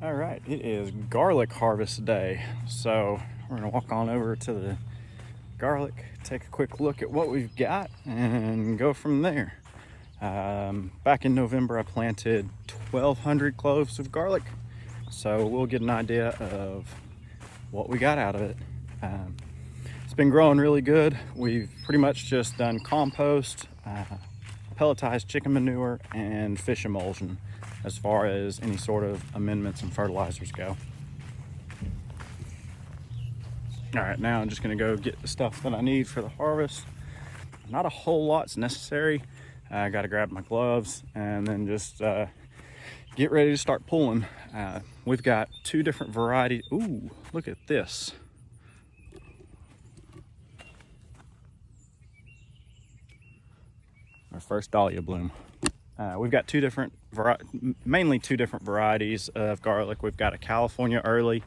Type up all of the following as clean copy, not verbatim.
All right, it is garlic harvest day. So we're gonna walk on over to the garlic, take a quick look at what we've got and go from there. Back in November, I planted 1,200 cloves of garlic. So we'll get an idea of what we got out of it. It's been growing really good. We've pretty much just done compost, pelletized chicken manure, and fish emulsion as far as any sort of amendments and fertilizers go. All right, now I'm just gonna go get the stuff that I need for the harvest. Not a whole lot's necessary. I gotta grab my gloves and then just get ready to start pulling. We've got two different varieties. Ooh, look at this. Our first dahlia bloom. We've got mainly two different varieties of garlic. We've got a California early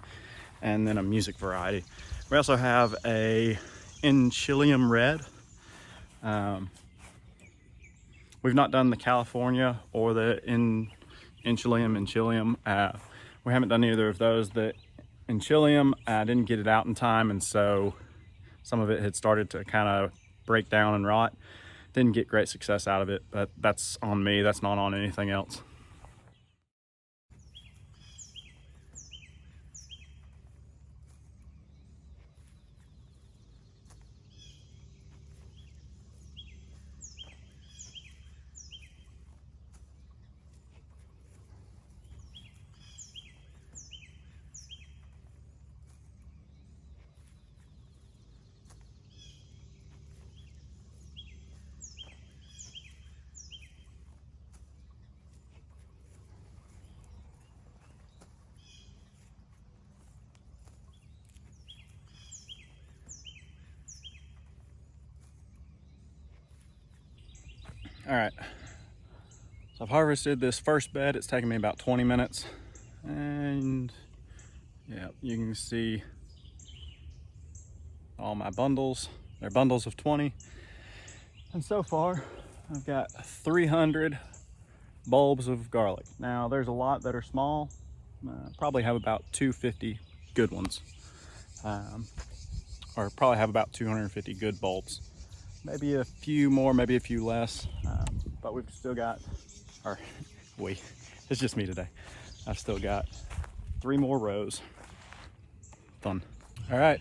and then a music variety. We also have a Inchelium red. We've not done the California or the Inchelium. We haven't done either of those. The Inchelium, I didn't get it out in time, and so some of it had started to kind of break down and rot. Didn't get great success out of it, but that's on me. That's not on anything else. All right, so I've harvested this first bed. It's taken me about 20 minutes. And yeah, you can see all my bundles. They're bundles of 20. And so far, I've got 300 bulbs of garlic. Now, there's a lot that are small. Probably have about 250 good ones. Or probably have about 250 good bulbs. Maybe a few more, maybe a few less, but we've still got, it's just me today. I've still got 3 more rows. Fun. All right,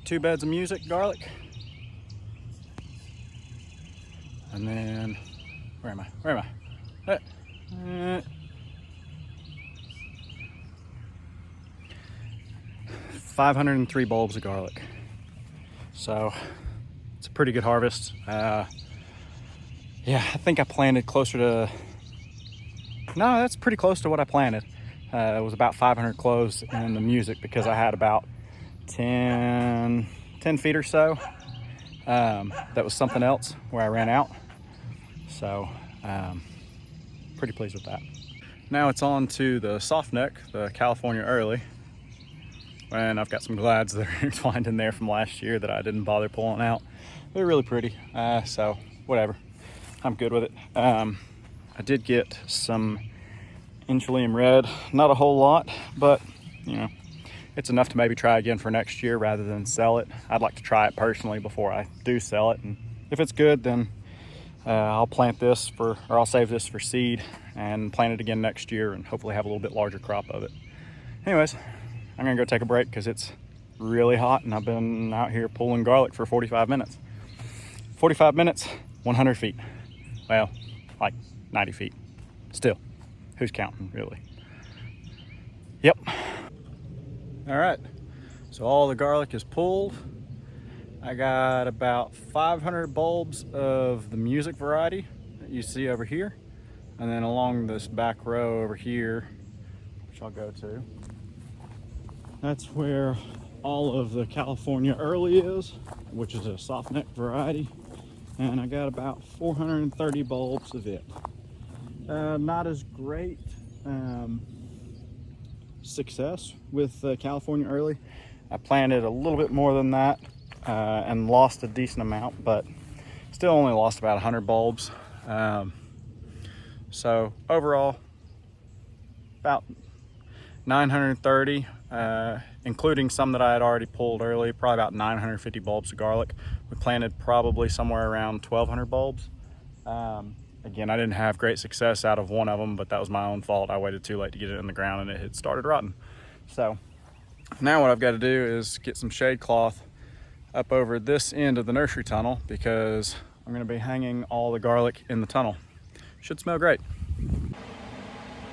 2 beds of music garlic. And then, where am I? 503 bulbs of garlic. So it's a pretty good harvest. Yeah, I think I planted closer to, no, that's pretty close to what I planted. It was about 500 cloves in the music because I had about 10 feet or so. That was something else where I ran out. So pretty pleased with that. Now it's on to the soft neck, the California early. And I've got some glads that are entwined in there from last year that I didn't bother pulling out. They're really pretty, so whatever. I'm good with it. I did get some Inchelium red, not a whole lot, but you know, it's enough to maybe try again for next year rather than sell it. I'd like to try it personally before I do sell it, and if it's good, then I'll plant this or I'll save this for seed and plant it again next year and hopefully have a little bit larger crop of it. Anyways, I'm gonna go take a break because it's really hot and I've been out here pulling garlic for 45 minutes. 45 minutes, 100 feet. Well, like 90 feet. Still, who's counting, really? Yep. All right, so all the garlic is pulled. I got about 500 bulbs of the music variety that you see over here. And then along this back row over here, which I'll go to, that's where all of the California early is, which is a soft neck variety. And I got about 430 bulbs of it. Not as great success with California early. I planted a little bit more than that and lost a decent amount, but still only lost about 100 bulbs. So overall, about 930, including some that I had already pulled early, probably about 950 bulbs of garlic. We planted probably somewhere around 1,200 bulbs. Again, I didn't have great success out of one of them, but that was my own fault. I waited too late to get it in the ground and it had started rotting. So now what I've got to do is get some shade cloth up over this end of the nursery tunnel, because I'm going to be hanging all the garlic in the tunnel. Should smell great.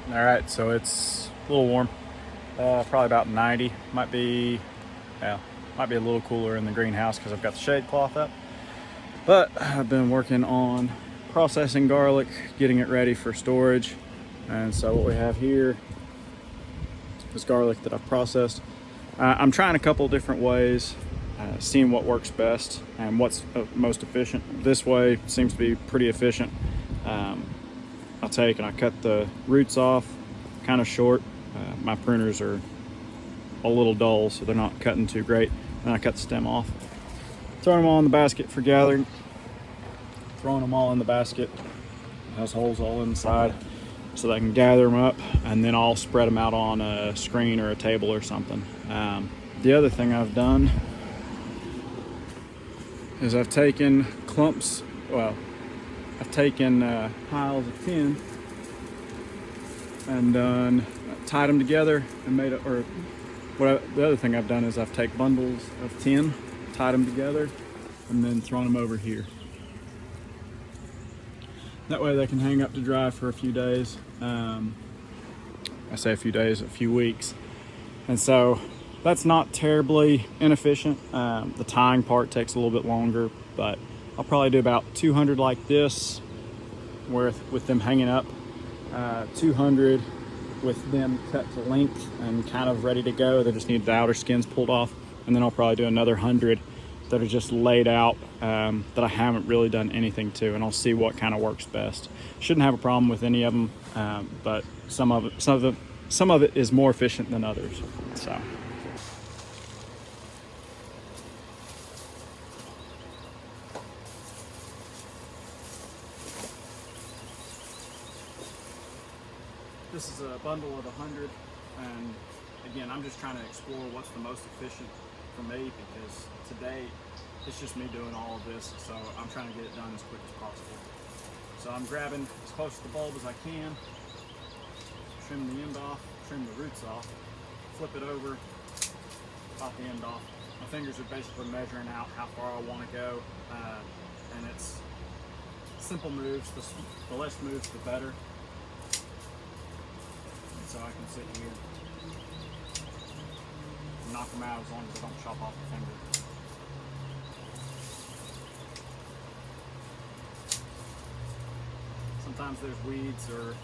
All right, so it's a little warm, probably about 90. Might be a little cooler in the greenhouse because I've got the shade cloth up. But I've been working on processing garlic, getting it ready for storage. And so what we have here is garlic that I've processed. I'm trying a couple different ways, seeing what works best and what's most efficient. This way seems to be pretty efficient. I take and I cut the roots off kind of short. My pruners are a little dull, so they're not cutting too great. And I cut the stem off. Throwing them all in the basket for gathering. Throwing them all in the basket. It has holes all inside so that I can gather them up, and then I'll spread them out on a screen or a table or something. The other thing I've done is I've taken clumps, I've taken piles of tin and tied them together and made it, the other thing I've done is I've taken bundles of tin, tied them together, and then thrown them over here. That way they can hang up to dry for a few days. I say a few days, a few weeks. And so that's not terribly inefficient. The tying part takes a little bit longer, but I'll probably do about 200 like this with them hanging up, 200 with them cut to length and kind of ready to go. They just need the outer skins pulled off. And then I'll probably do another 100 that are just laid out, that I haven't really done anything to, and I'll see what kind of works best. Shouldn't have a problem with any of them, but some of it is more efficient than others. So. This is a bundle of 100, and again, I'm just trying to explore what's the most efficient for me, because today it's just me doing all of this, so I'm trying to get it done as quick as possible. So I'm grabbing as close to the bulb as I can, trim the end off, trim the roots off, flip it over, pop the end off. My fingers are basically measuring out how far I want to go, and it's simple moves. The less moves, the better. And so I can sit here, knock them out as long as I don't chop off the finger. Sometimes there's weeds, or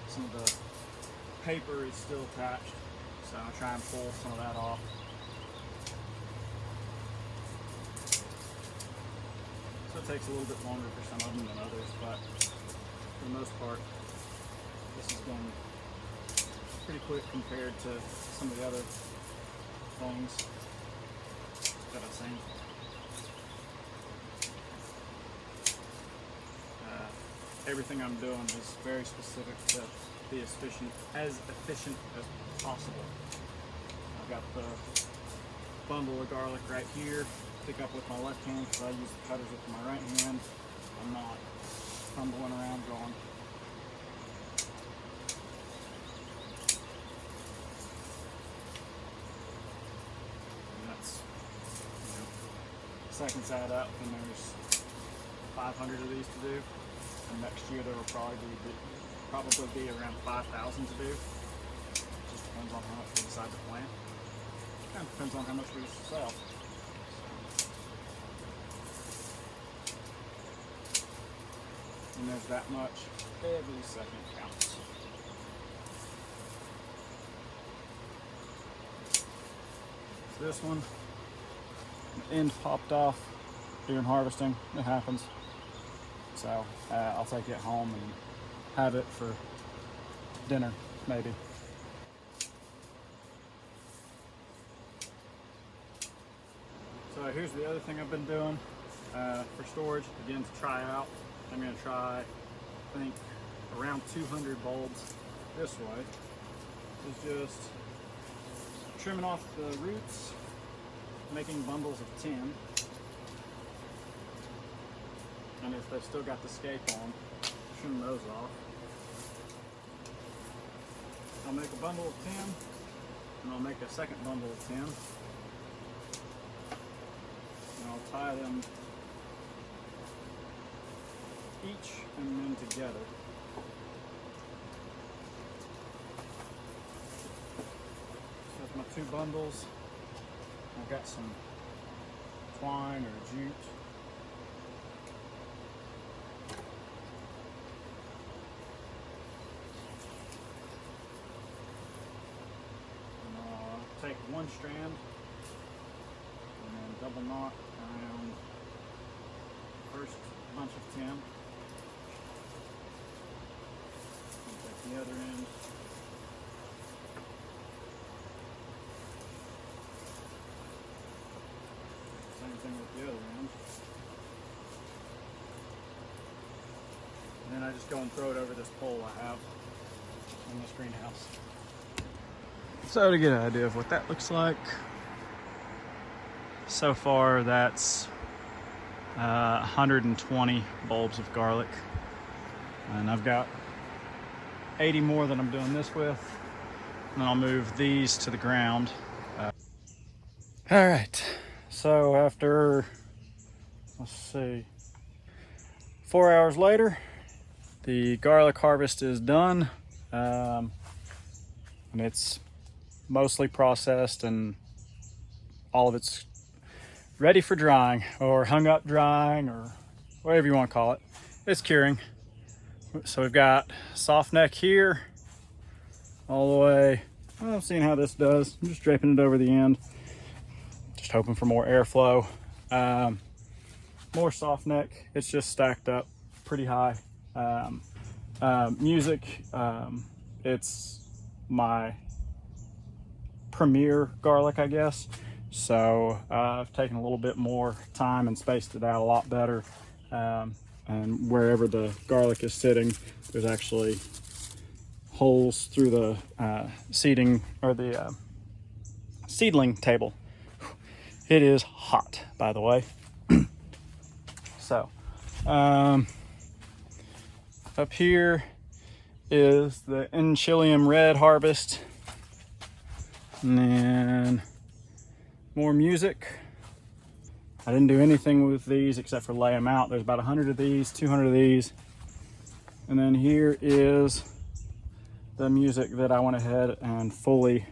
some of the paper is still attached, so I try and pull some of that off. So it takes a little bit longer for some of them than others, but for the most part, this is going pretty quick compared to some of the other things that I've seen. Everything I'm doing is very specific to be as efficient as possible. I've got the bundle of garlic right here. Pick up with my left hand because I use the cutters with my right hand. I'm not fumbling around drawing. Seconds add up, and there's 500 of these to do, and next year there will probably be around 5,000 to do. It just depends on how much we decide to plant. Kind of depends on how much we sell. And there's that much. Every second counts. So this one, the end popped off during harvesting. It happens. So I'll take it home and have it for dinner, maybe. So here's the other thing I've been doing for storage, again, to try out. I'm going to try, I think, around 200 bulbs this way, is just trimming off the roots, making bundles of 10. And if they've still got the scape on, trim those off. I'll make a bundle of 10, and I'll make a second bundle of 10. And I'll tie them each and then together. So that's my 2 bundles. I've got some twine or jute. And I'll take one strand and then double knot around the first bunch of 10. And take the other end. Same thing with the other end. And then I just go and throw it over this pole I have in this greenhouse. So to get an idea of what that looks like, so far that's 120 bulbs of garlic. And I've got 80 more that I'm doing this with. And then I'll move these to the ground. All right. So after, let's see, 4 hours later, the garlic harvest is done. And it's mostly processed and all of it's ready for drying or hung up drying or whatever you want to call it. It's curing. So we've got soft neck here all the way. Well, seeing how this does. I'm just draping it over the end. Just hoping for more airflow. More soft neck. It's just stacked up pretty high. Music. It's my premier garlic, I guess. So I've taken a little bit more time and spaced it out a lot better. And wherever the garlic is sitting, there's actually holes through the seeding or the seedling table. It is hot, by the way. So up here is the Inchelium red harvest, and then more music. I didn't do anything with these except for lay them out. There's about 100 of these, 200 of these. And then here is the music that I went ahead and fully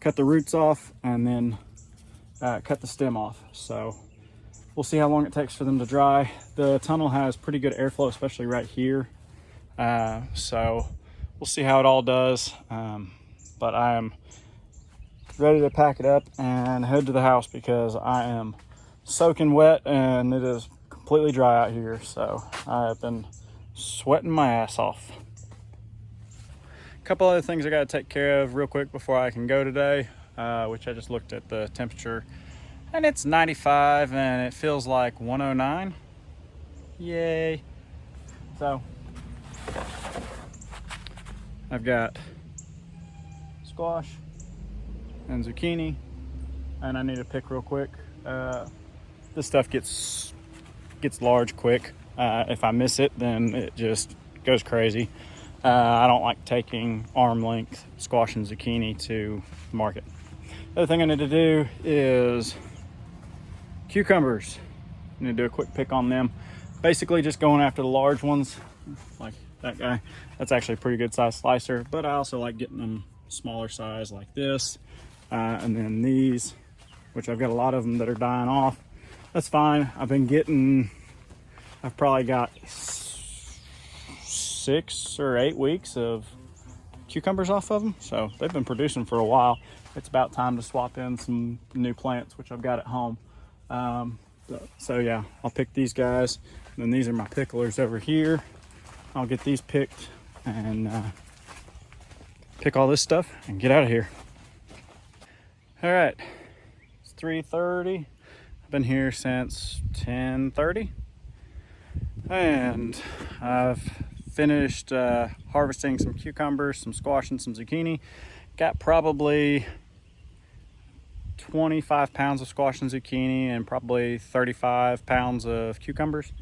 cut the roots off and then cut the stem off. So we'll see how long it takes for them to dry. The tunnel has pretty good airflow, especially right here. So we'll see how it all does. But I am ready to pack it up and head to the house because I am soaking wet and it is completely dry out here. So I have been sweating my ass off. A couple other things I got to take care of real quick before I can go today, which I just looked at the temperature and it's 95 and it feels like 109. Yay. So I've got squash and zucchini, and I need to pick real quick. This stuff gets large quick. If I miss it, then it just goes crazy. I don't like taking arm length squash and zucchini to market. The other thing I need to do is cucumbers. I need to do a quick pick on them. Basically just going after the large ones, like that guy. That's actually a pretty good size slicer, but I also like getting them smaller size like this. And then these, which I've got a lot of them that are dying off. That's fine. I've probably got 6 or 8 weeks of cucumbers off of them. So they've been producing for a while. It's about time to swap in some new plants, which I've got at home. So yeah, I'll pick these guys. And then these are my picklers over here. I'll get these picked and pick all this stuff and get out of here. All right, it's 3:30. I've been here since 10:30, and I've finished harvesting some cucumbers, some squash, and some zucchini. Got probably 25 pounds of squash and zucchini and probably 35 pounds of cucumbers.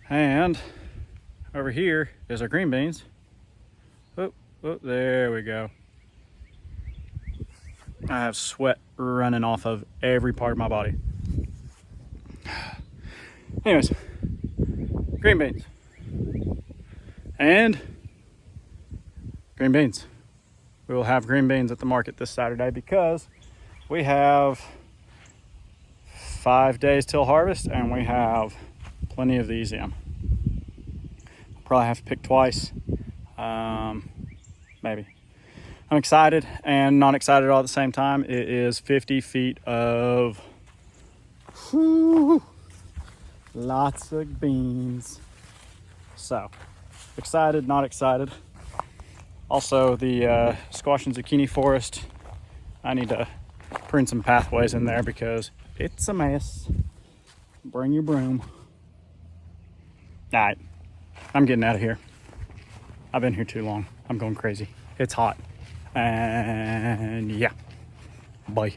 And over here is our green beans. Oh, there we go. I have sweat running off of every part of my body. Anyways, green beans. And green beans. We will have green beans at the market this Saturday because we have 5 days till harvest and we have plenty of these in. Probably have to pick twice, maybe. I'm excited and not excited all at the same time. It is 50 feet of lots of beans. So excited, not excited. Also the squash and zucchini forest, I need to prune some pathways in there because it's a mess. Bring your broom. All right, I'm getting out of here. I've been here too long. I'm going crazy. It's hot. And yeah, bye.